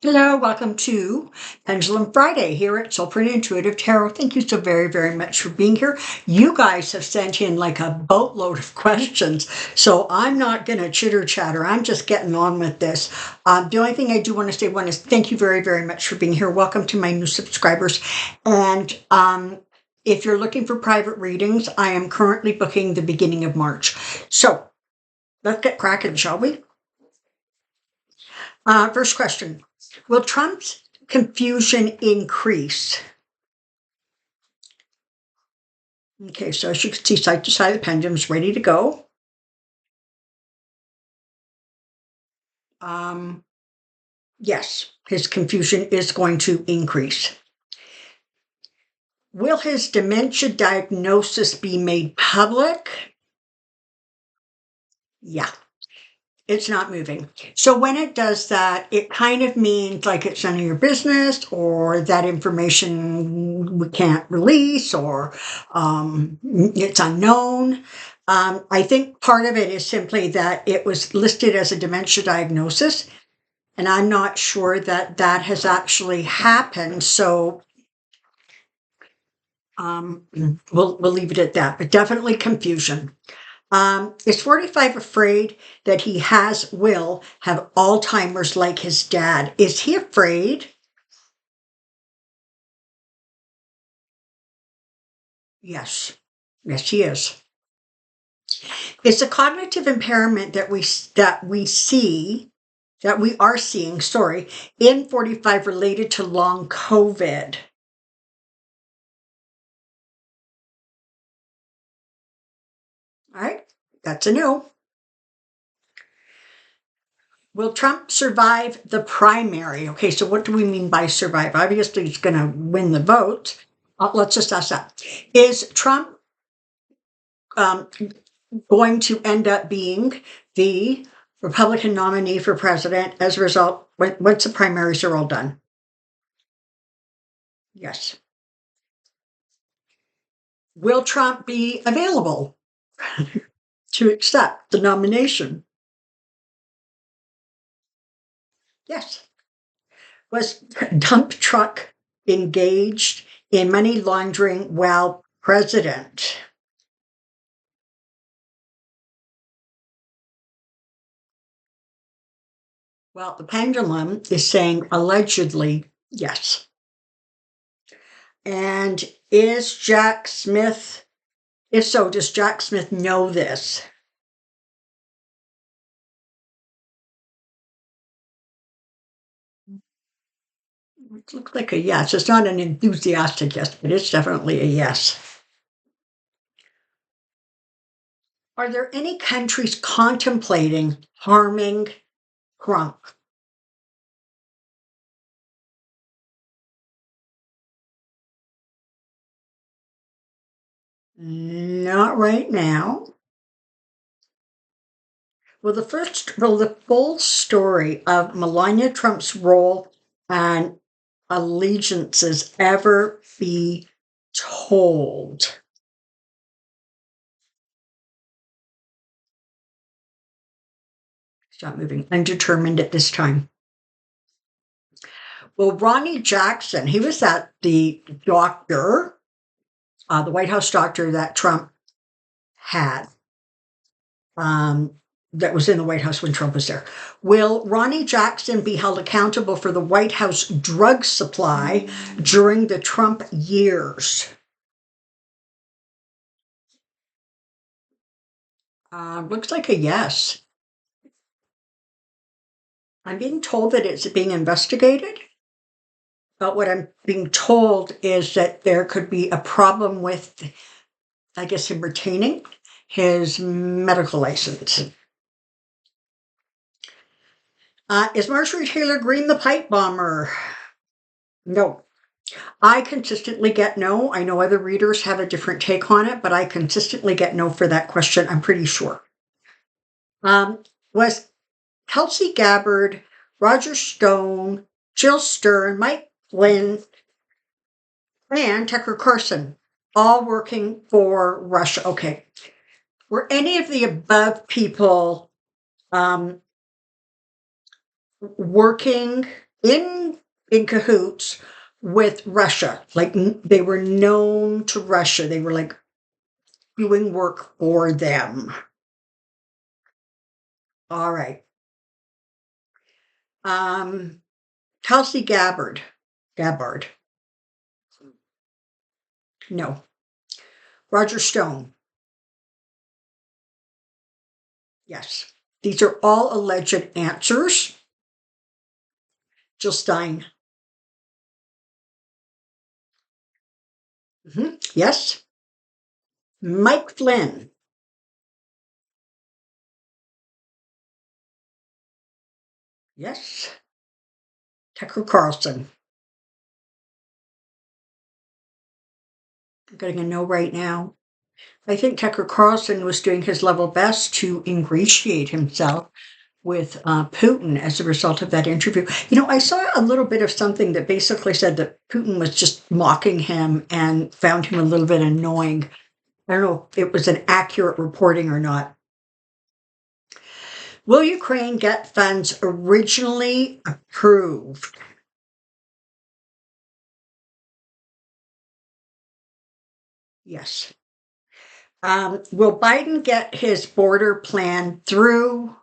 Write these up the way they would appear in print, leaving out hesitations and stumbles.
Hello, welcome to Pendulum Friday here at Soulprint Intuitive Tarot. Thank you so very, very much for being here. You guys have sent in like a boatload of questions, so I'm not going to chitter chatter. I'm just getting on with this. The only thing I do want to say is thank you very, very much for being here. Welcome to my new subscribers. And if you're looking for private readings, I am currently booking the beginning of March. So let's get cracking, shall we? First question. Will Trump's confusion increase? Okay, so as you can see, side to side, the pendulum's ready to go. Yes, his confusion is going to increase. Will his dementia diagnosis be made public? Yeah. It's not moving. So when it does that, it kind of means like it's none of your business, or that information we can't release, or it's unknown. I think part of it is simply that it was listed as a dementia diagnosis, and I'm not sure that that has actually happened. So we'll leave it at that, but definitely confusion. Is 45 afraid that he will have Alzheimer's like his dad? Is he afraid? Yes. Yes, he is. It's a cognitive impairment that we are seeing, in 45 related to long COVID. All right, that's a no. Will Trump survive the primary? Okay, so what do we mean by survive? Obviously, he's going to win the vote. Let's just ask that. Is Trump going to end up being the Republican nominee for president as a result once the primaries are all done? Yes. Will Trump be available to accept the nomination? Yes. Was dump truck engaged in money laundering while president? Well, the pendulum is saying allegedly yes. And is Jack Smith, if so, does Jack Smith know this? It looks like a yes. It's not an enthusiastic yes, but it's definitely a yes. Are there any countries contemplating harming Trump? Not right now. Will the full story of Melania Trump's role and allegiances ever be told? Stop moving. Undetermined at this time. Well, Ronnie Jackson, he was the doctor, the White House doctor that Trump had, that was in the White House when Trump was there. Will Ronnie Jackson be held accountable for the White House drug supply during the Trump years? Looks like a yes. I'm being told that it's being investigated, but what I'm being told is that there could be a problem with, I guess, him retaining his medical license. Is Marjorie Taylor Greene the pipe bomber? No. I consistently get no. I know other readers have a different take on it, but I consistently get no for that question, I'm pretty sure. Was Kelsey Gabbard, Roger Stone, Jill Stern, Mike Flynn, and Tucker Carlson all working for Russia? Okay. Were any of the above people working in cahoots with Russia. Like they were known to Russia. They were like doing work for them. All right. Tulsi Gabbard. No. Roger Stone. Yes. These are all alleged answers. Jill Stein. Yes. Mike Flynn. Yes. Tucker Carlson. I'm getting a no right now. I think Tucker Carlson was doing his level best to ingratiate himself with Putin as a result of that interview. I saw a little bit of something that basically said that Putin was just mocking him and found him a little bit annoying. I don't know if it was an accurate reporting or not. Will Ukraine get funds originally approved? Yes. Will Biden get his border plan through?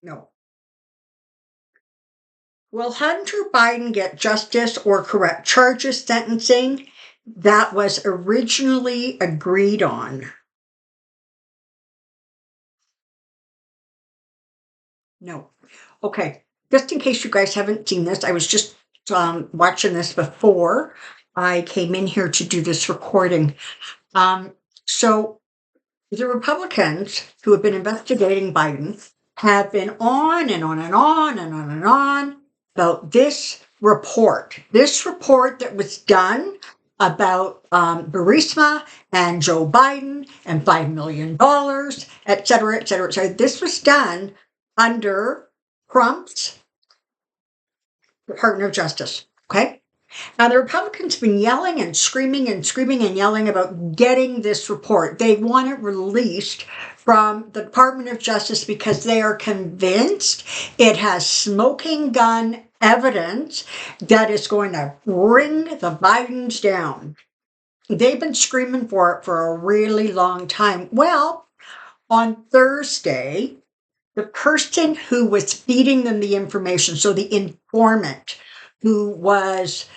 No. Will Hunter Biden get justice or correct charges sentencing? That was originally agreed on. No. Okay. Just in case you guys haven't seen this, I was just watching this before I came in here to do this recording. So the Republicans who have been investigating Biden have been on and on and on and on and on about this report. This report that was done about Burisma and Joe Biden and $5 million, et cetera, et cetera, et cetera. This was done under Trump's Department of Justice. Okay. Now, the Republicans have been yelling and screaming and screaming and yelling about getting this report. They want it released from the Department of Justice because they are convinced it has smoking gun evidence that is going to bring the Bidens down. They've been screaming for it for a really long time. Well, on Thursday, the person who was feeding them the information, so the informant who was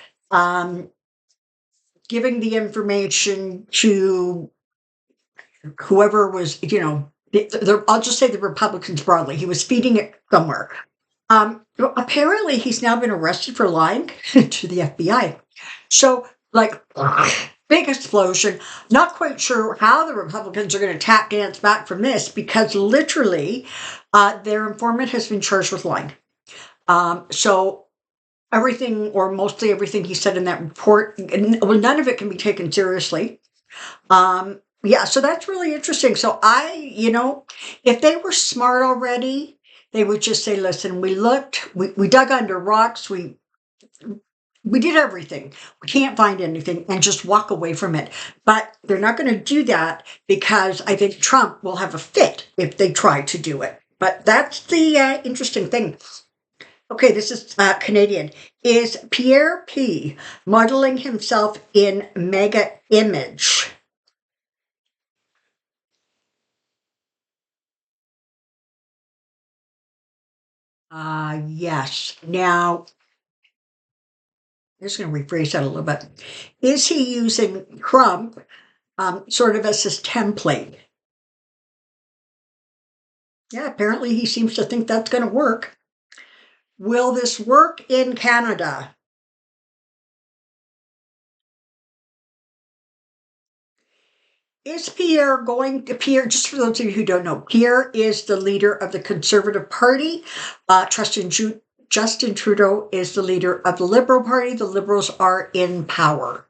giving the information to whoever was, I'll just say the Republicans broadly, he was feeding it somewhere. Apparently, he's now been arrested for lying to the FBI. So, big explosion. Not quite sure how the Republicans are going to tap dance back from this because literally their informant has been charged with lying. So everything or mostly everything he said in that report, none of it can be taken seriously. So that's really interesting. So if they were smart already, they would just say, listen, we looked, we dug under rocks, we did everything. We can't find anything and just walk away from it. But they're not going to do that because I think Trump will have a fit if they try to do it. But that's the interesting thing. Okay, this is Canadian. Is Pierre P. modeling himself in mega image? Yes. Now, I'm just going to rephrase that a little bit. Is he using Trump sort of as his template? Yeah, apparently he seems to think that's going to work. Will this work in Canada? Is Pierre just for those of you who don't know, Pierre is the leader of the Conservative Party. Justin Trudeau is the leader of the Liberal Party. The Liberals are in power.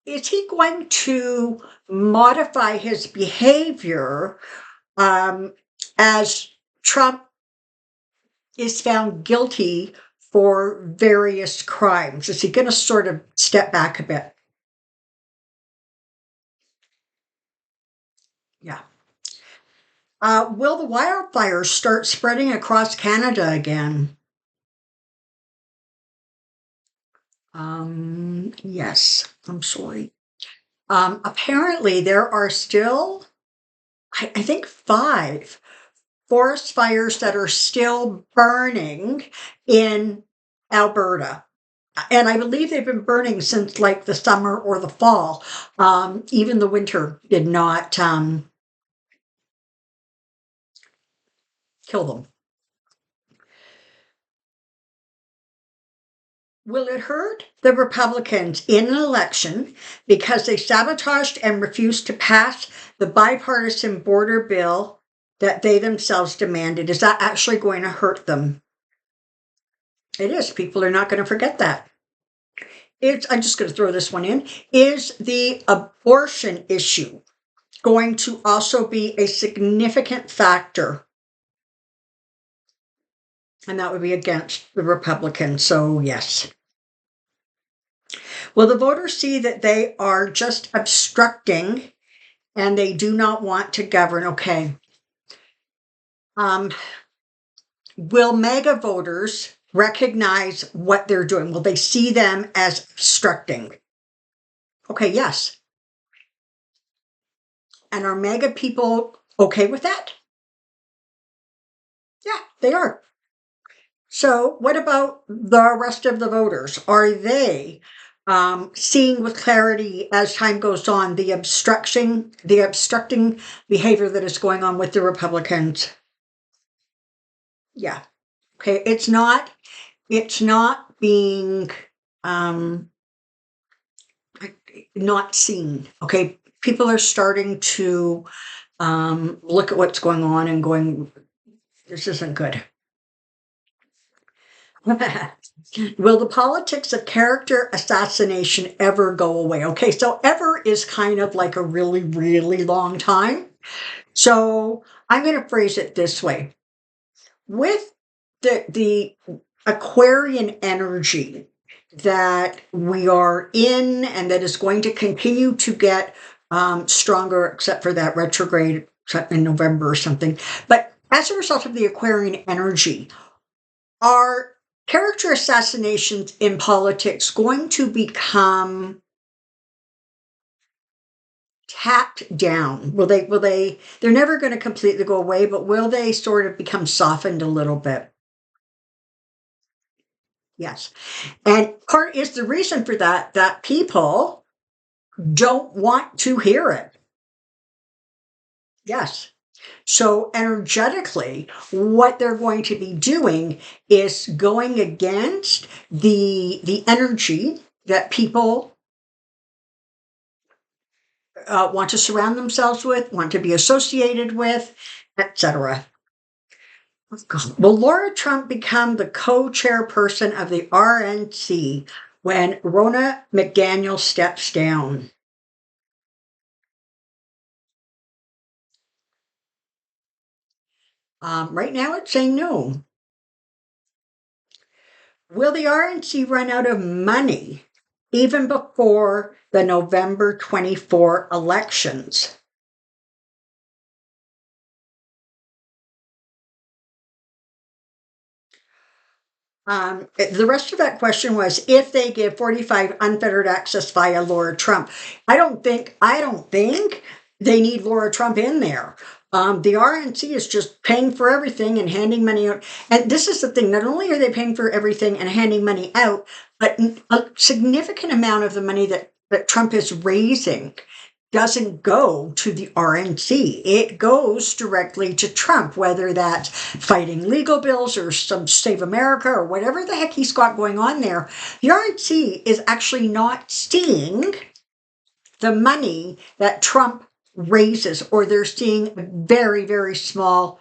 Is he going to modify his behavior as Trump is found guilty for various crimes? Is he going to sort of step back a bit? Yeah. Will the wildfires start spreading across Canada again? Yes, I'm sorry. Apparently, there are still, I think, 5 forest fires that are still burning in Alberta. And I believe they've been burning since like the summer or the fall. Even the winter did not kill them. Will it hurt the Republicans in an election because they sabotaged and refused to pass the bipartisan border bill that they themselves demanded? Is that actually going to hurt them? It is. People are not going to forget that. I'm just going to throw this one in. Is the abortion issue going to also be a significant factor? And that would be against the Republicans. So, yes. Will the voters see that they are just obstructing and they do not want to govern? Okay. Will MAGA voters recognize what they're doing? Will they see them as obstructing? Okay, yes. And are MAGA people okay with that? Yeah, they are. So, what about the rest of the voters? Are they seeing with clarity as time goes on the obstructing behavior that is going on with the Republicans? Yeah. Okay. It's not being um, not seen. Okay. People are starting to look at what's going on and going, this isn't good. Will the politics of character assassination ever go away? Okay, so ever is kind of like a really, really long time. So I'm going to phrase it this way. With the Aquarian energy that we are in and that is going to continue to get stronger, except for that retrograde in November or something. But as a result of the Aquarian energy, are character assassinations in politics going to become tapped down? They're never going to completely go away, but will they sort of become softened a little bit? Yes. And part is the reason for that people don't want to hear it. Yes. So energetically, what they're going to be doing is going against the energy that people want to surround themselves with, want to be associated with, etc. Will Laura Trump become the co-chairperson of the RNC when Ronna McDaniel steps down? Right now, it's saying no. Will the RNC run out of money even before the November 24 elections? The rest of that question was if they give 45 unfettered access via Laura Trump. I don't think they need Laura Trump in there. The RNC is just paying for everything and handing money out. And this is the thing, not only are they paying for everything and handing money out, but a significant amount of the money that Trump is raising doesn't go to the RNC. It goes directly to Trump, whether that's fighting legal bills or some Save America or whatever the heck he's got going on there. The RNC is actually not seeing the money that Trump raises, or they're seeing a very, very small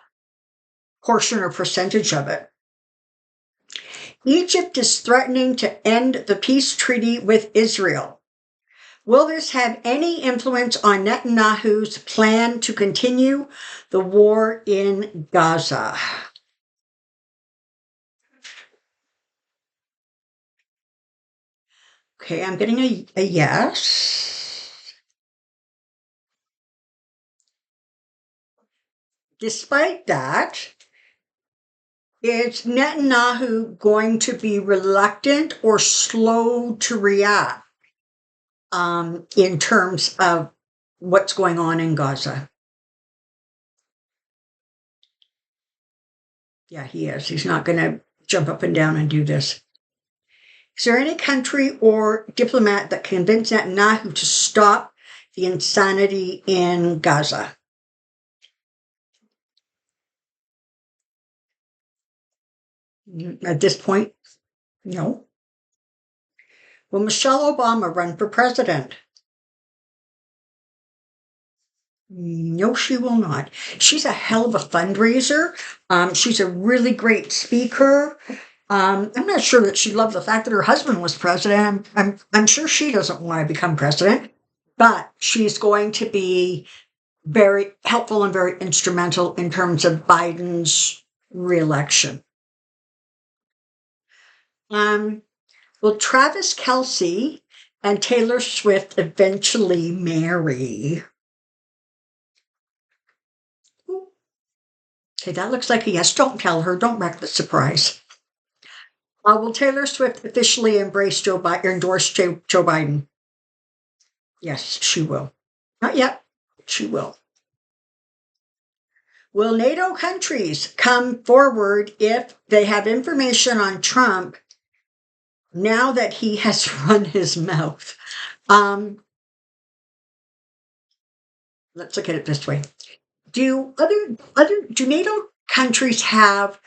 portion or percentage of it. Egypt is threatening to end the peace treaty with Israel. Will this have any influence on Netanyahu's plan to continue the war in Gaza? Okay, I'm getting a yes. Despite that, is Netanyahu going to be reluctant or slow to react in terms of what's going on in Gaza? Yeah, he is. He's not going to jump up and down and do this. Is there any country or diplomat that convinced Netanyahu to stop the insanity in Gaza? At this point, no. Will Michelle Obama run for president? No, she will not. She's a hell of a fundraiser. She's a really great speaker. I'm not sure that she loved the fact that her husband was president. I'm sure she doesn't want to become president, but she's going to be very helpful and very instrumental in terms of Biden's reelection. Will Travis Kelce and Taylor Swift eventually marry? Okay, that looks like a yes. Don't tell her. Don't wreck the surprise. Will Taylor Swift officially embrace endorse Joe Biden? Yes, she will. Not yet. She will. Will NATO countries come forward if they have information on Trump now that he has run his mouth? Let's look at it this way. Do NATO countries have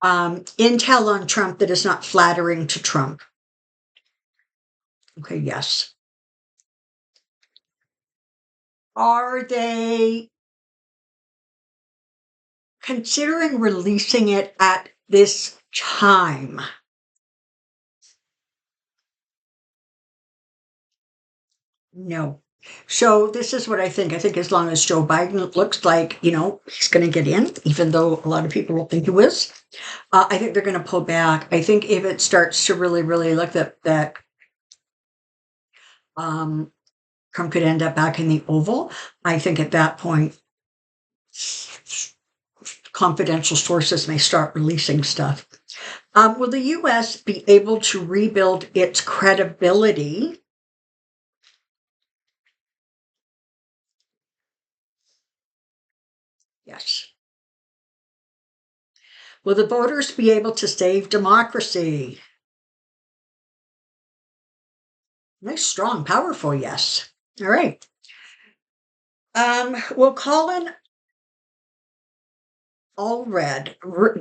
intel on Trump that is not flattering to Trump? Okay, yes. Are they considering releasing it at this time? No. So this is what I think. I think as long as Joe Biden looks like, he's going to get in, even though a lot of people will think he is, I think they're going to pull back. I think if it starts to really, really look that Trump could end up back in the Oval, I think at that point, confidential sources may start releasing stuff. Will the U.S. be able to rebuild its credibility? Yes. Will the voters be able to save democracy? Nice, strong, powerful yes. All right. Will Colin Allred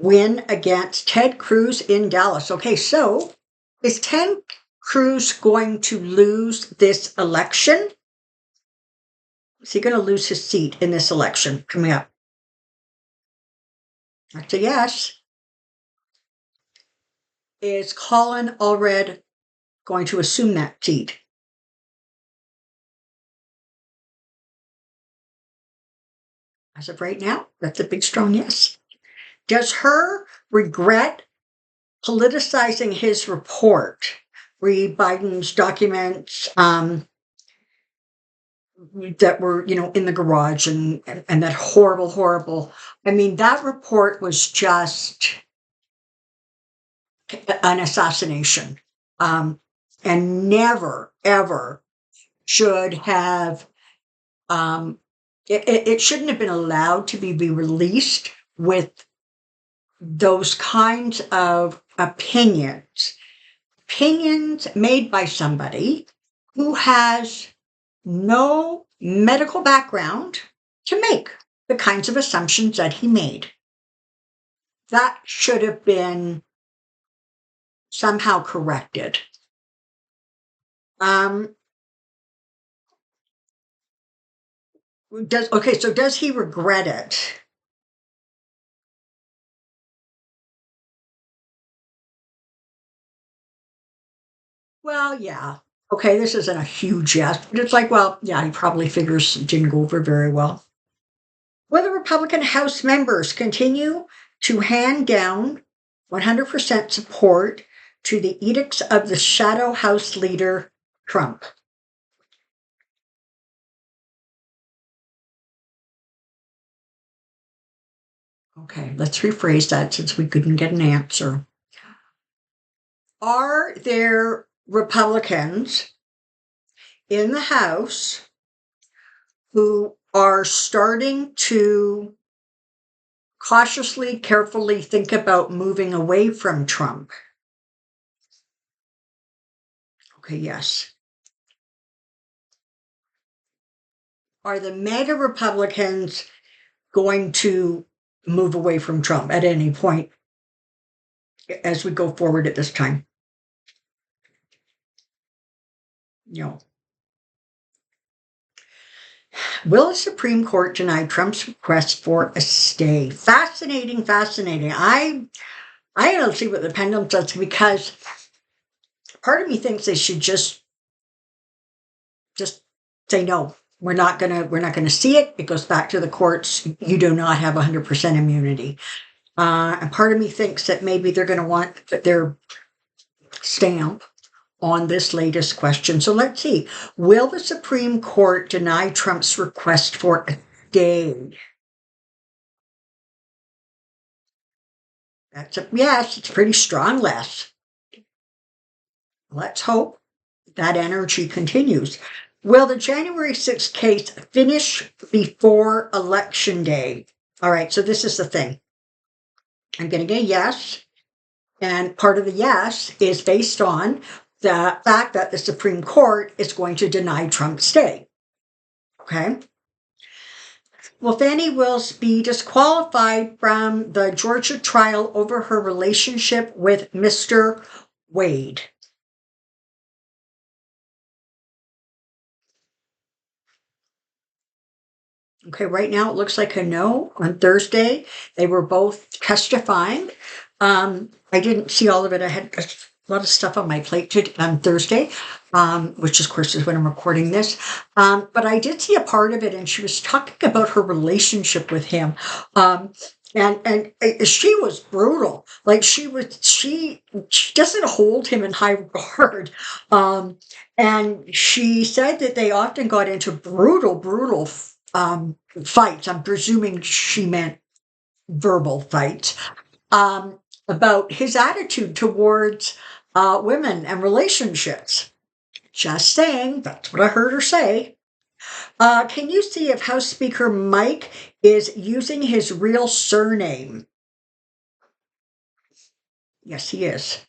win against Ted Cruz in Dallas? Okay, so is Ted Cruz going to lose this election? Is he going to lose his seat in this election coming up? That's a yes. Is Colin Allred going to assume that seat? As of right now, that's a big, strong yes. Does her regret politicizing his report? Read Biden's documents that were, in the garage and that horrible. I mean, that report was just an assassination, and never ever should have. It shouldn't have been allowed to be released with those kinds of opinions made by somebody who has no medical background to make the kinds of assumptions that he made. That should have been somehow corrected. Does he regret it? Well, yeah. Okay, this isn't a huge yes, but it's like, well, yeah, he probably figures it didn't go over very well. Will the Republican House members continue to hand down 100% support to the edicts of the shadow House leader, Trump? Okay, let's rephrase that since we couldn't get an answer. Are there Republicans in the House who are starting to cautiously, carefully think about moving away from Trump? Okay, yes. Are the MAGA Republicans going to move away from Trump at any point as we go forward at this time? No. Will the Supreme Court deny Trump's request for a stay? Fascinating, fascinating. I don't see what the pendulum says, because part of me thinks they should just say no. We're not gonna see it. It goes back to the courts. You do not have 100% immunity. And part of me thinks that maybe they're going to want their stamp on this latest question. So let's see. Will the Supreme Court deny Trump's request for a stay? That's a yes. It's pretty strong, Les. Let's hope that energy continues. Will the January 6th case finish before Election Day? All right, so this is the thing. I'm going to get a yes. And part of the yes is based on the fact that the Supreme Court is going to deny Trump's stay. Okay? Will Fani Willis be disqualified from the Georgia trial over her relationship with Mr. Wade? Okay, right now it looks like a no. On Thursday, they were both testifying. I didn't see all of it. I had a lot of stuff on my plate on Thursday, which of course is when I'm recording this. But I did see a part of it, and she was talking about her relationship with him. And she was brutal. Like she doesn't hold him in high regard. And she said that they often got into brutal fights. I'm presuming she meant verbal fights, about his attitude towards women and relationships. Just saying, that's what I heard her say. Can you see if House Speaker Mike is using his real surname? Yes, he is.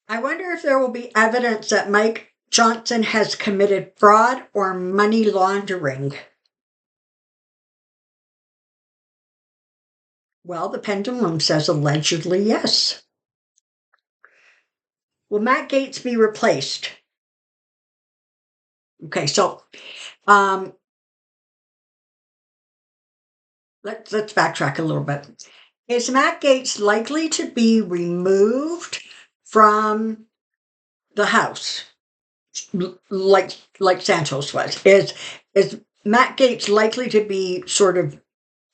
I wonder if there will be evidence that Mike Johnson has committed fraud or money laundering. Well, the pendulum says allegedly yes. Will Matt Gaetz be replaced? Okay, so let's backtrack a little bit. Is Matt Gaetz likely to be removed from the House, like Santos was? Is Matt Gaetz likely to be sort of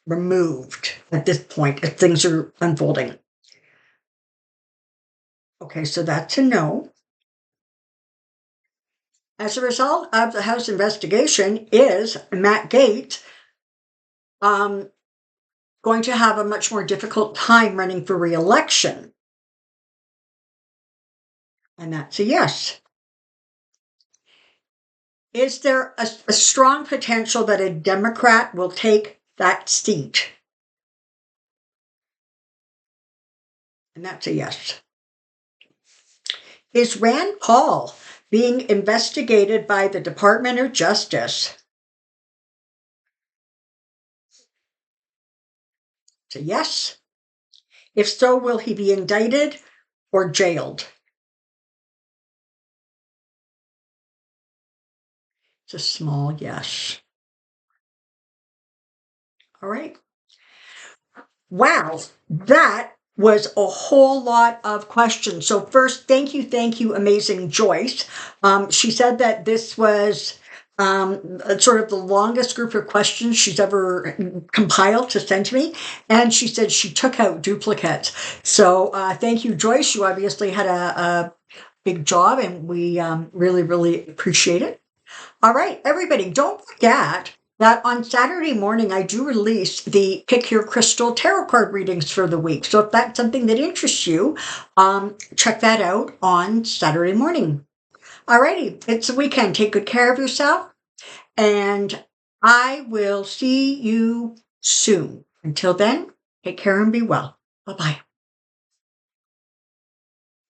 removed at this point as things are unfolding? Okay, so that's a no. As a result of the House investigation, is Matt Gaetz going to have a much more difficult time running for re-election? And that's a yes. Is there a strong potential that a Democrat will take that seat? And that's a yes. Is Rand Paul being investigated by the Department of Justice? It's a yes. If so, will he be indicted or jailed? It's a small yes. All right. Wow, that was a whole lot of questions. So first, thank you, amazing Joyce. She said that this was sort of the longest group of questions she's ever compiled to send to me. And she said she took out duplicates. So thank you, Joyce. You obviously had a big job, and we really appreciate it. All right, everybody, don't forget that on Saturday morning, I do release the Pick Your Crystal Tarot card readings for the week. So if that's something that interests you, check that out on Saturday morning. Alrighty, it's the weekend. Take good care of yourself, and I will see you soon. Until then, take care and be well. Bye bye.